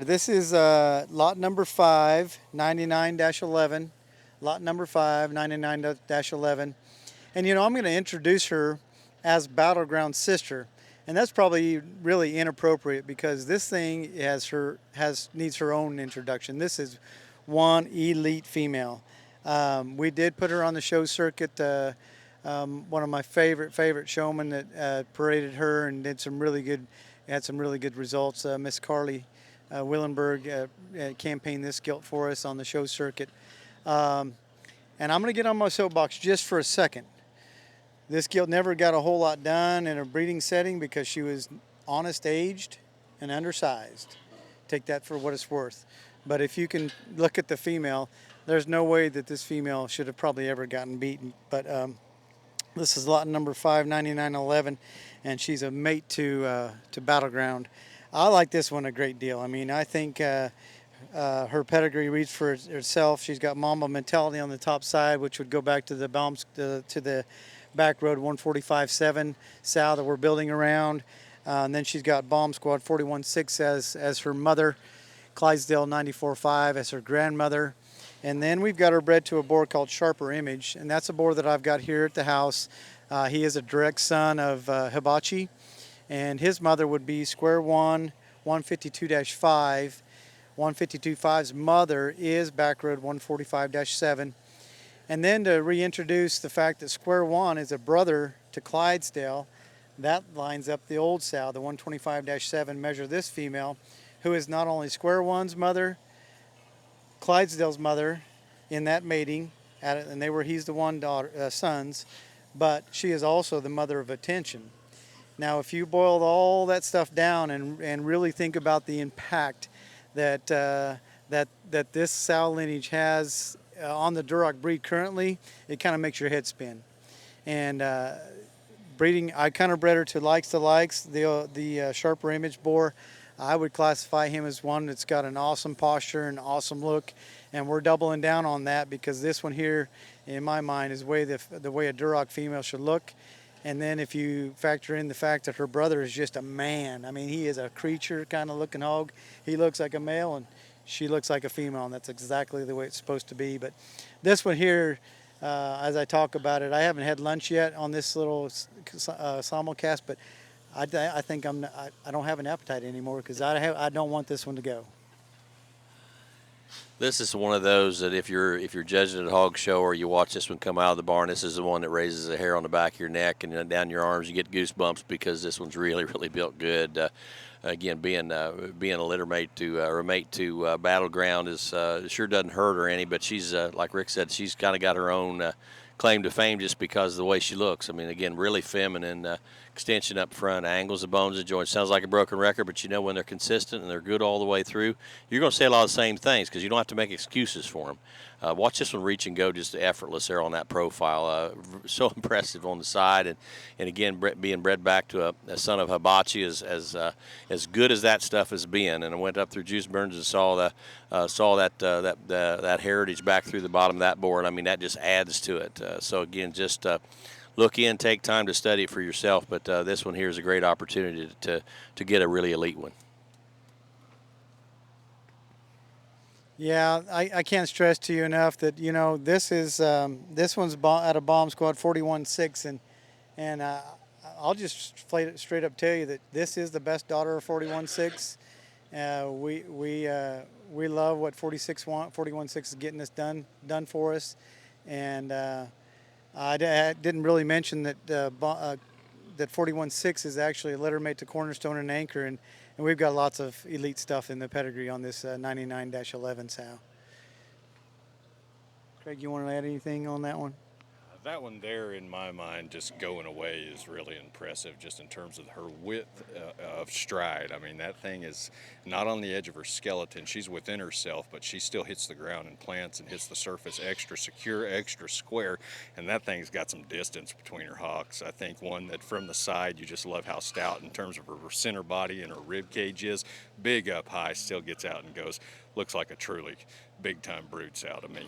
This is lot number 5, 99-11. Lot number 5, 99-11. And I'm going to introduce her as Battleground Sister. And that's probably really inappropriate because this thing needs her own introduction. This is one elite female. We did put her on the show circuit. One of my favorite showmen that paraded her and had some really good results. Miss Carly Willenberg campaigned this gilt for us on the show circuit. And I'm going to get on my soapbox just for a second. This gilt never got a whole lot done in a breeding setting because she was honest aged and undersized. Take that for what it's worth. But if you can look at the female, there's no way that this female should have probably ever gotten beaten. But this is lot number 5, 99-11, and she's a mate to Battleground. I like this one a great deal. I mean, I think her pedigree reads for itself. She's got Mamba mentality on the top side, which would go back to the to the back road 145.7 sow that we're building around. And then she's got Bomb Squad 41.6 as her mother, Clydesdale 94.5 as her grandmother. And then we've got her bred to a boar called Sharper Image, and that's a boar that I've got here at the house. He is a direct son of Hibachi, and his mother would be Square One 152-5. 152.5's mother is Backroad 145-7. And then to reintroduce the fact that Square One is a brother to Clydesdale, that lines up the old sow, the 125-7 measure this female, who is not only Square One's mother, Clydesdale's mother in that mating, and he's the one sons, but she is also the mother of Attention. Now, if you boil all that stuff down and really think about the impact that this sow lineage has on the Duroc breed currently, it kind of makes your head spin. And breeding, I kind of bred her to likes. The Sharper Image boar, I would classify him as one that's got an awesome posture and awesome look, and we're doubling down on that because this one here, in my mind, is the way a Duroc female should look. And then if you factor in the fact that her brother is just a man, I mean, he is a creature kind of looking hog. He looks like a male and she looks like a female, and that's exactly the way it's supposed to be. But this one here, as I talk about it, I haven't had lunch yet on this little simulcast, but I think I don't have an appetite anymore because I don't want this one to go. This is one of those that if you're judging at a hog show or you watch this one come out of the barn, this is the one that raises a hair on the back of your neck and down your arms. You get goosebumps because this one's really built good. Again, being a litter mate or a mate to Battleground is sure doesn't hurt her any, but she's like Rick said, she's kind of got her own claim to fame just because of the way she looks. I mean, again, really feminine. Extension up front, angles, the bones, the joints. Sounds like a broken record, but you know when they're consistent and they're good all the way through, you're going to say a lot of the same things because you don't have to make excuses for them. Watch this one reach and go just effortless there on that profile. So impressive on the side, and again, being bred back to a son of Hibachi is as good as that stuff has been. And I went up through Juice Burns and saw that heritage back through the bottom of that board. I mean, that just adds to it. So again, just look in, take time to study it for yourself. But this one here is a great opportunity to get a really elite one. Yeah, I can't stress to you enough that this one's out of Bomb Squad 41.6, and I'll just straight up tell you that this is the best daughter of 41.6. We love what 41.6 is getting this done for us, and I didn't really mention that that 41.6 is actually a litter mate to Cornerstone and Anchor, and we've got lots of elite stuff in the pedigree on this 99-11 sow. Craig, you want to add anything on that one? That one there, in my mind, just going away is really impressive just in terms of her width of stride. I mean, that thing is not on the edge of her skeleton. She's within herself, but she still hits the ground and plants and hits the surface extra secure, extra square, and that thing's got some distance between her hocks. I think one that from the side, you just love how stout in terms of her center body and her rib cage is. Big up high, still gets out and goes. Looks like a truly big-time brood sow to me.